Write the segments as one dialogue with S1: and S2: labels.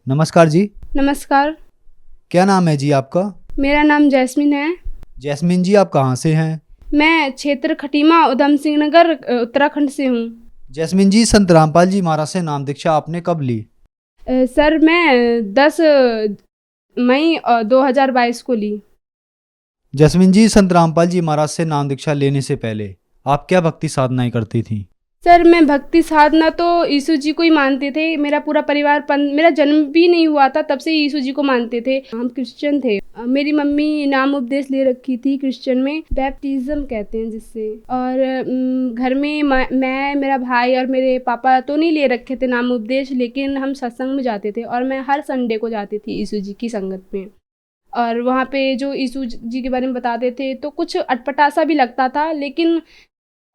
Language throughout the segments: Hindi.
S1: नमस्कार जी।
S2: नमस्कार।
S1: क्या नाम है जी आपका?
S2: मेरा नाम जैस्मिन है।
S1: जैस्मिन जी, आप कहाँ से हैं?
S2: मैं क्षेत्र खटीमा उधम सिंह नगर उत्तराखंड से हूँ।
S1: जैस्मिन जी, संत रामपाल जी महाराज से नाम दीक्षा आपने कब ली?
S2: सर मैं 10 मई 2022 को ली।
S1: जैस्मिन जी, संत रामपाल जी महाराज से नाम दीक्षा लेने से पहले आप क्या भक्ति साधनाएं करती थी?
S2: सर मैं भक्ति साधना तो यीशु जी को ही मानते थे। मेरा पूरा परिवार मेरा जन्म भी नहीं हुआ था तब से यीशु जी को मानते थे। हम क्रिश्चियन थे। मेरी मम्मी नाम उपदेश ले रखी थी क्रिश्चियन में, बैप्टिज्म कहते हैं जिससे। और घर में मैं मेरा भाई और मेरे पापा तो नहीं ले रखे थे नाम उपदेश, लेकिन हम सत्संग में जाते थे और मैं हर संडे को जाती थी यीशु जी की संगत में। और वहाँ पे जो यीशु जी के बारे में बताते थे तो कुछ अटपटा सा भी लगता था, लेकिन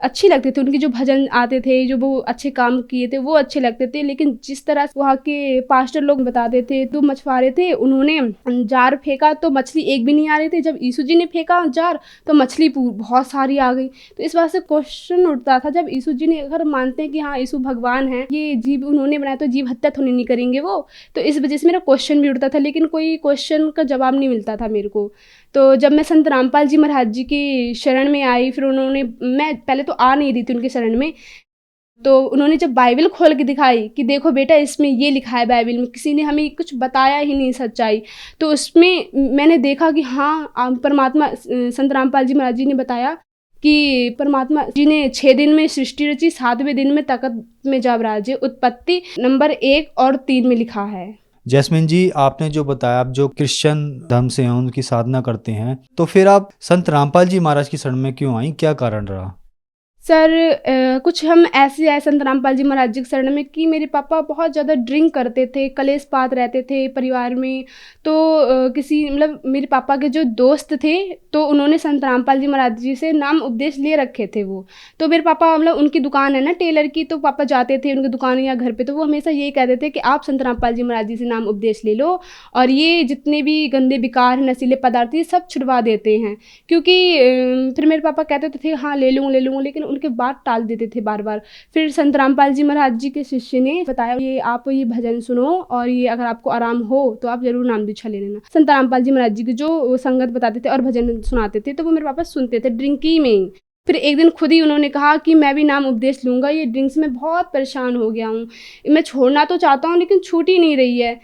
S2: अच्छी लगते थे। उनके जो भजन आते थे, जो वो अच्छे काम किए थे वो अच्छे लगते थे। लेकिन जिस तरह से वहाँ के पास्टर लोग बताते थे, 2 मछुआरे थे, उन्होंने जार फेंका तो मछली एक भी नहीं आ रही थी। जब यीशु जी ने फेंका जार तो मछली बहुत सारी आ गई। तो इस बात से क्वेश्चन उठता था, जब यीशु जी ने, अगर मानते हैं कि हाँ यीशु भगवान है, ये जीव उन्होंने बनाया तो जीव हत्या तो नहीं करेंगे वो। तो इस वजह से मेरा क्वेश्चन भी उठता था, लेकिन कोई क्वेश्चन का जवाब नहीं मिलता था मेरे को। तो जब मैं संत रामपाल जी महाराज जी की शरण में आई, फिर उन्होंने, मैं पहले तो आ नहीं रही थी उनकी शरण में, तो उन्होंने जब बाइबल खोल के दिखाई कि देखो बेटा इसमें ये लिखा है बाइबल में, किसी ने हमें कुछ बताया ही नहीं सच्चाई, तो उसमें मैंने देखा कि हाँ परमात्मा, संत रामपाल जी महाराज जी ने बताया कि परमात्मा जी ने 6 दिन में सृष्टि रची, 7वें दिन में तख्त में जब राजे। उत्पत्ति नंबर 1 और 3 में लिखा है।
S1: जैस्मिन जी, आपने जो बताया, आप जो क्रिश्चियन धर्म से हैं, उनकी साधना करते हैं, तो फिर आप संत रामपाल जी महाराज की शरण में क्यों आई? क्या कारण रहा?
S2: सर कुछ हम ऐसे आए संत रामपाल जी महाराज जी के शरण में कि मेरे पापा बहुत ज़्यादा ड्रिंक करते थे, कलेश पात रहते थे परिवार में। तो किसी, मतलब मेरे पापा के जो दोस्त थे, तो उन्होंने संत रामपाल जी महाराज जी से नाम उपदेश ले रखे थे वो। तो मेरे पापा, मतलब उनकी दुकान है ना टेलर की, तो पापा जाते थे उनकी दुकान या घर पे, तो वो हमेशा यही कहते थे कि आप संत रामपाल जी महाराज जी से नाम उपदेश ले लो, और ये जितने भी गंदे विकार नशीले पदार्थ ये सब छुड़वा देते हैं। क्योंकि फिर मेरे पापा कहते थे हाँ ले लूँगा, लेकिन उनके बात टाल देते थे बार बार। फिर संत रामपाल जी महाराज जी के शिष्य ने बताया, ये आप ये भजन सुनो, और ये अगर आपको आराम हो तो आप जरूर नाम दीक्षा ले लेना। संत रामपाल जी महाराज जी की जो संगत बताते थे और भजन सुनाते थे, तो वो मेरे पापा सुनते थे ड्रिंकी में ही। फिर एक दिन खुद ही उन्होंने कहा कि मैं भी नाम उपदेश लूँगा, ये ड्रिंक्स में बहुत परेशान हो गया हूँ, मैं छोड़ना तो चाहता हूँ लेकिन छूट ही नहीं रही है।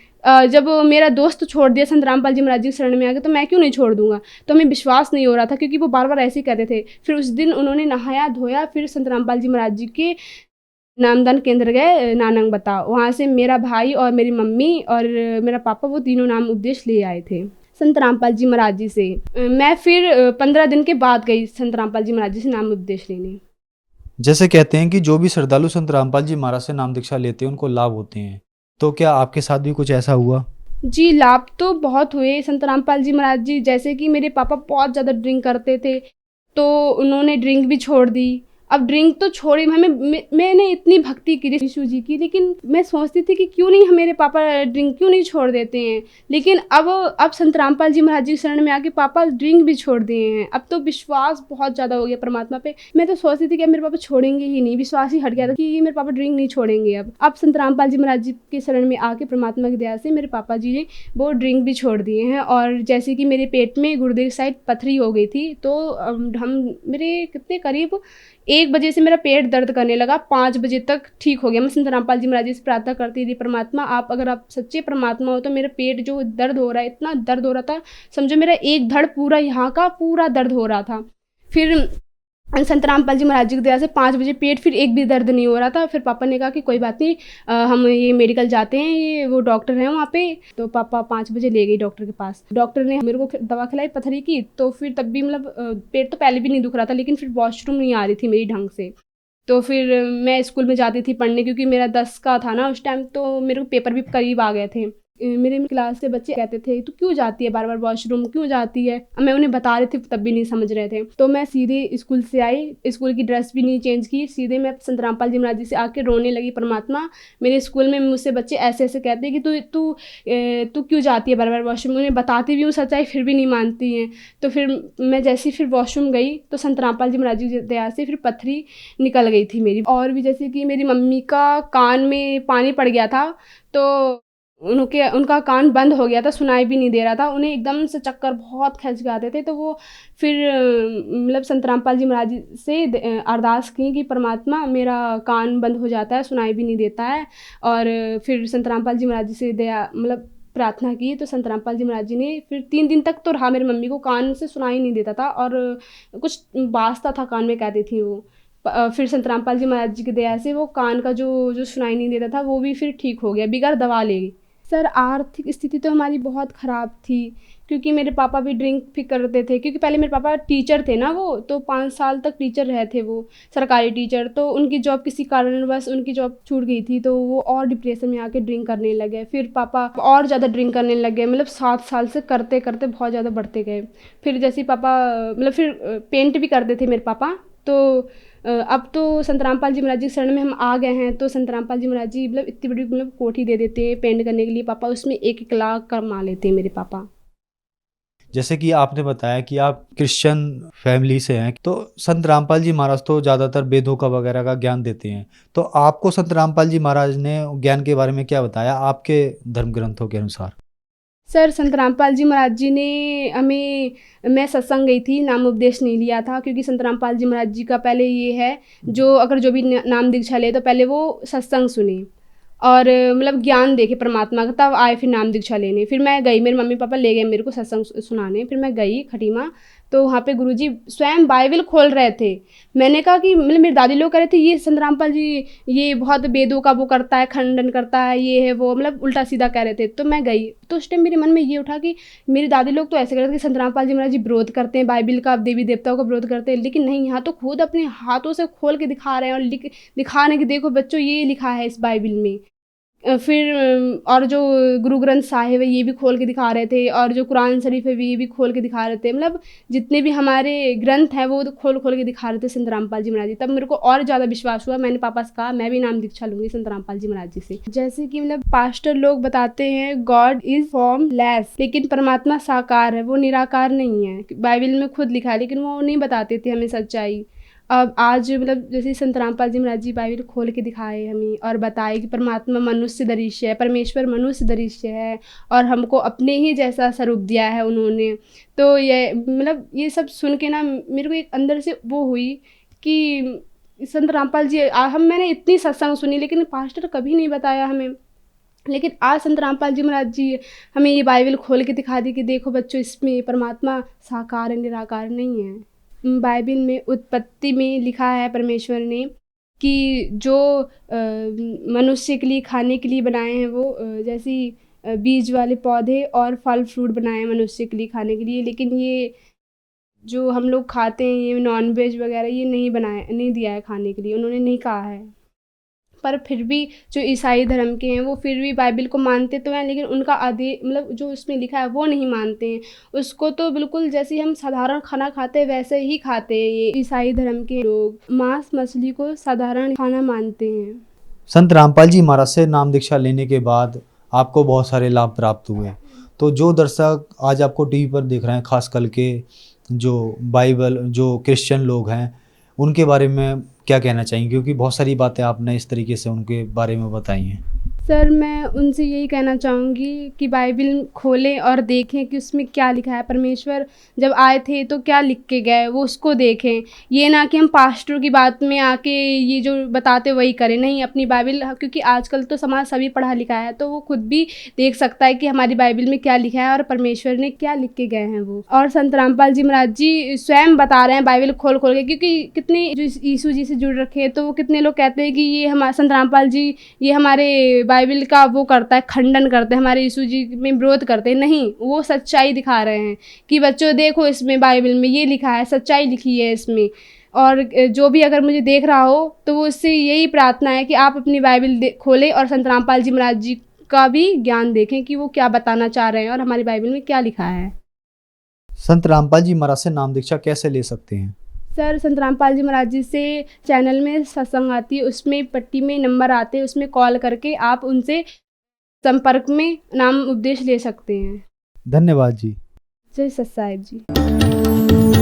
S2: जब मेरा दोस्त छोड़ दिया संत रामपाल जी महाराज जी शरण में आ गया, तो मैं क्यों नहीं छोड़ दूंगा। तो हमें विश्वास नहीं हो रहा था, क्योंकि वो बार बार ऐसे ही कहते थे। फिर उस दिन उन्होंने नहाया धोया, फिर संत रामपाल जी महाराज जी के नामदान केंद्र गए, नानंग बता। वहाँ से मेरा भाई और मेरी मम्मी और मेरा पापा, वो तीनों नाम उपदेश ले आए थे संत रामपाल जी महाराज जी से। मैं फिर 15 दिन के बाद गई संत रामपाल जी महाराज जी से नाम उपदेश लेने।
S1: जैसे कहते हैं कि जो भी श्रद्धालु संत रामपाल जी महाराज से नाम दीक्षा लेते हैं उनको लाभ होते हैं, तो क्या आपके साथ भी कुछ ऐसा हुआ?
S2: जी, लाभ तो बहुत हुए संत रामपाल जी महाराज जी। जैसे कि मेरे पापा बहुत ज़्यादा ड्रिंक करते थे, तो उन्होंने ड्रिंक भी छोड़ दी। अब ड्रिंक तो छोड़ी, मैंने इतनी भक्ति की यीशु जी की, लेकिन मैं सोचती थी कि क्यों नहीं मेरे पापा ड्रिंक क्यों नहीं छोड़ देते हैं। लेकिन अब संत रामपाल जी महाराज जी की शरण में आके पापा ड्रिंक भी छोड़ दिए हैं। अब तो विश्वास बहुत ज़्यादा हो गया परमात्मा पे। मैं तो सोचती थी कि अब मेरे पापा छोड़ेंगे ही नहीं, विश्वास ही हट गया था कि ये मेरे पापा ड्रिंक नहीं छोड़ेंगे। अब संत रामपाल जी महाराज जी की शरण में आके परमात्मा की दया से मेरे पापा जी ने वो ड्रिंक भी छोड़ दिए हैं। और जैसे कि मेरे पेट में गुर्दे की साइड पथरी हो गई थी, तो मेरे कितने करीब 1 बजे से मेरा पेट दर्द करने लगा, 5 बजे तक ठीक हो गया। मैं संत रामपाल जी महाराज जी से प्रार्थना करती थी, परमात्मा अगर आप सच्चे परमात्मा हो तो मेरा पेट जो दर्द हो रहा है, इतना दर्द हो रहा था, समझो मेरा एक धड़ पूरा यहाँ का पूरा दर्द हो रहा था। फिर संत रामपाल जी महाराज जी की दया से 5 बजे पेट फिर एक भी दर्द नहीं हो रहा था। फिर पापा ने कहा कि कोई बात नहीं, हम ये मेडिकल जाते हैं, ये वो डॉक्टर हैं वहाँ पे। तो पापा 5 बजे ले गई डॉक्टर के पास। डॉक्टर ने मेरे को दवा खिलाई पथरी की, तो फिर तब भी मतलब पेट तो पहले भी नहीं दुख रहा था, लेकिन फिर वॉशरूम नहीं आ रही थी मेरी ढंग से। तो फिर मैं स्कूल में जाती थी पढ़ने, क्योंकि मेरा 10 का था ना उस टाइम, तो मेरे को पेपर भी करीब आ गए थे। मेरे क्लास से बच्चे कहते थे तू क्यों जाती है बार बार वॉशरूम, क्यों जाती है। अब मैं उन्हें बता रही थी तब भी नहीं समझ रहे थे। तो मैं सीधे स्कूल से आई, स्कूल की ड्रेस भी नहीं चेंज की, सीधे मैं संत रामपाल जी महाराज जी से आके रोने लगी। परमात्मा, मेरे स्कूल में मुझसे बच्चे ऐसे ऐसे कहते हैं कि तू क्यों जाती है बार बार वॉशरूम। उन्हें बताती भी हूँ सच्चाई, फिर भी नहीं मानती हैं। तो फिर मैं जैसे ही फिर वॉशरूम गई, तो संत रामपाल जी महाराज जी की दया से फिर पथरी निकल गई थी मेरी। और भी जैसे कि मेरी मम्मी का कान में पानी पड़ गया था, तो उनका कान बंद हो गया था, सुनाई भी नहीं दे रहा था। उन्हें एकदम से चक्कर बहुत खींच के आते थे, तो वो फिर मतलब संत रामपाल जी महाराज जी से अरदास की कि परमात्मा मेरा कान बंद हो जाता है, सुनाई भी नहीं देता है। और फिर संत रामपाल जी महाराज जी से दया मतलब प्रार्थना की, तो संत रामपाल जी महाराज जी ने फिर 3 दिन तक तो रहा, मेरी मम्मी को कान से सुनाई नहीं देता था और कुछ बाजता था कान में, कहती थी वो। फिर संत रामपाल जी महाराज जी की दया से वो कान का जो सुनाई नहीं देता था वो भी फिर ठीक हो गया बिगैर दवा ले। सर आर्थिक स्थिति तो हमारी बहुत ख़राब थी, क्योंकि मेरे पापा भी ड्रिंक भी करते थे। क्योंकि पहले मेरे पापा टीचर थे ना, वो तो 5 साल तक टीचर रहे थे, वो सरकारी टीचर। तो उनकी जॉब किसी कारणवश उनकी जॉब छूट गई थी, तो वो और डिप्रेशन में आके ड्रिंक करने लगे। फिर पापा और ज़्यादा ड्रिंक करने लग गए, मतलब 7 साल से करते करते बहुत ज़्यादा बढ़ते गए। फिर जैसे पापा मतलब फिर पेंट भी करते थे मेरे पापा। तो अब तो संत रामपाल जी महाराज जी शरण में हम आ गए हैं, तो संत रामपाल जी महाराज जी मतलब इतनी बड़ी मतलब कोठी दे देते हैं पेंट करने के लिए पापा, उसमें 1-1 लाख कमा लेते हैं मेरे पापा।
S1: जैसे कि आपने बताया कि आप क्रिश्चियन फैमिली से हैं, तो संत रामपाल जी महाराज तो ज़्यादातर वेदों का वगैरह का ज्ञान देते हैं। तो आपको संत रामपाल जी महाराज ने ज्ञान के बारे में क्या बताया आपके धर्म ग्रंथों के अनुसार?
S2: सर संत रामपाल जी महाराज जी ने हमें, मैं सत्संग गई थी, नाम उपदेश नहीं लिया था, क्योंकि संत रामपाल जी महाराज जी का पहले ये है, जो अगर जो भी नाम दीक्षा ले तो पहले वो सत्संग सुने और मतलब ज्ञान देखे परमात्मा का, तब आए फिर नाम दीक्षा लेने। फिर मैं गई, मेरे मम्मी पापा ले गए मेरे को सत्संग सुनाने। फिर मैं गई खटीमा, तो वहाँ पे गुरुजी स्वयं बाइबल खोल रहे थे। मैंने कहा कि मतलब मेरी दादी लोग कह रहे थे ये संत रामपाल जी ये बहुत वेदों का वो करता है, खंडन करता है, ये है वो, मतलब उल्टा सीधा कह रहे थे। तो मैं गई, तो उस टाइम मेरे मन में ये उठा कि मेरी दादी लोग तो ऐसे कह रहे थे कि संत रामपाल जी महाराज जी विरोध करते हैं बाइबल का, देवी देवताओं का विरोध करते हैं, लेकिन नहीं, यहाँ तो खुद अपने हाथों से खोल के दिखा रहे हैं और दिखाने कि देखो बच्चों ये लिखा है इस बाइबल में। फिर और जो गुरु ग्रंथ साहिब है ये भी खोल के दिखा रहे थे, और जो कुरान शरीफ है ये भी खोल के दिखा रहे थे। मतलब जितने भी हमारे ग्रंथ हैं वो खोल खोल के दिखा रहे थे संत रामपाल जी महाराज जी। तब मेरे को और ज़्यादा विश्वास हुआ, मैंने पापा से कहा मैं भी नाम दीक्षा लूँगी संत रामपाल जी महाराज जी से। जैसे कि मतलब पास्टर लोग बताते हैं गॉड इज़ फॉर्मलेस, लेकिन परमात्मा साकार है, वो निराकार नहीं है। बाइबल में खुद लिखा है, लेकिन वो नहीं बताते थे हमें सच्चाई। अब आज मतलब जैसे संत रामपाल जी महाराज जी बाइबल खोल के दिखाए हमें और बताए कि परमात्मा मनुष्य दृश्य है, परमेश्वर मनुष्य दृश्य है और हमको अपने ही जैसा स्वरूप दिया है उन्होंने। तो ये मतलब ये सब सुन के ना मेरे को एक अंदर से वो हुई कि संत रामपाल जी मैंने इतनी सत्संग सुनी, लेकिन पास्टर कभी नहीं बताया हमें। लेकिन आज संत रामपाल जी महाराज जी हमें ये बाइबल खोल के दिखा दी कि देखो बच्चों इसमें परमात्मा साकार है, निराकार नहीं है। बाइबल में उत्पत्ति में लिखा है परमेश्वर ने कि जो मनुष्य के लिए खाने के लिए बनाए हैं वो जैसे बीज वाले पौधे और फल फ्रूट बनाए हैं मनुष्य के लिए खाने के लिए, लेकिन ये जो हम लोग खाते हैं ये नॉन वेज वगैरह ये नहीं दिया है खाने के लिए, उन्होंने नहीं कहा है। पर फिर भी जो ईसाई धर्म के हैं वो फिर भी बाइबल को मानते तो हैं, लेकिन उनका मतलब जो उसमें लिखा है वो नहीं मानते हैं उसको। तो बिल्कुल जैसे हम साधारण खाना खाते हैं वैसे ही खाते हैं ये ईसाई धर्म के लोग, मांस मछली को साधारण खाना मानते हैं।
S1: संत रामपाल जी महाराज से नाम दीक्षा लेने के बाद आपको बहुत सारे लाभ प्राप्त हुए। तो जो दर्शक आज आपको टीवी पर देख रहे हैं, खास करके जो बाइबल जो क्रिश्चियन लोग हैं, उनके बारे में क्या कहना चाहेंगे? क्योंकि बहुत सारी बातें आपने इस तरीके से उनके बारे में बताई हैं।
S2: सर मैं उनसे यही कहना चाहूँगी कि बाइबल खोलें और देखें कि उसमें क्या लिखा है। परमेश्वर जब आए थे तो क्या लिख के गए वो उसको देखें, ये ना कि हम पास्टरों की बात में आके ये जो बताते वही करें। नहीं, अपनी बाइबल, क्योंकि आजकल तो समाज सभी पढ़ा लिखा है तो वो खुद भी देख सकता है कि हमारी बाइबल में क्या लिखा है और परमेश्वर ने क्या लिख के गए हैं वो। और संत रामपाल जी महाराज जी स्वयं बता रहे हैं बाइबल खोल खोल के, क्योंकि कितने जो यीशु जी से जुड़ रखे हैं तो वो कितने लोग कहते हैं कि ये हमारे संत रामपाल जी ये हमारे बाइबल का वो करता है, खंडन करते हैं, हमारे यीशु जी में विरोध करते हैं। नहीं, वो सच्चाई दिखा रहे हैं कि बच्चों देखो इसमें बाइबल में ये लिखा है, सच्चाई लिखी है इसमें। और जो भी अगर मुझे देख रहा हो तो वो उससे यही प्रार्थना है कि आप अपनी बाइबल खोलें और संत रामपाल जी महाराज जी का भी ज्ञान देखें कि वो क्या बताना चाह रहे हैं और हमारी बाइबल में क्या लिखा है।
S1: संत रामपाल जी महाराज से नाम दीक्षा कैसे ले सकते हैं?
S2: सर संत रामपाल जी महाराज जी से चैनल में सत्संग आती है, उसमें पट्टी में नंबर आते हैं, उसमें कॉल करके आप उनसे संपर्क में नाम उपदेश ले सकते हैं।
S1: धन्यवाद जी।
S2: जय सत साहिब जी।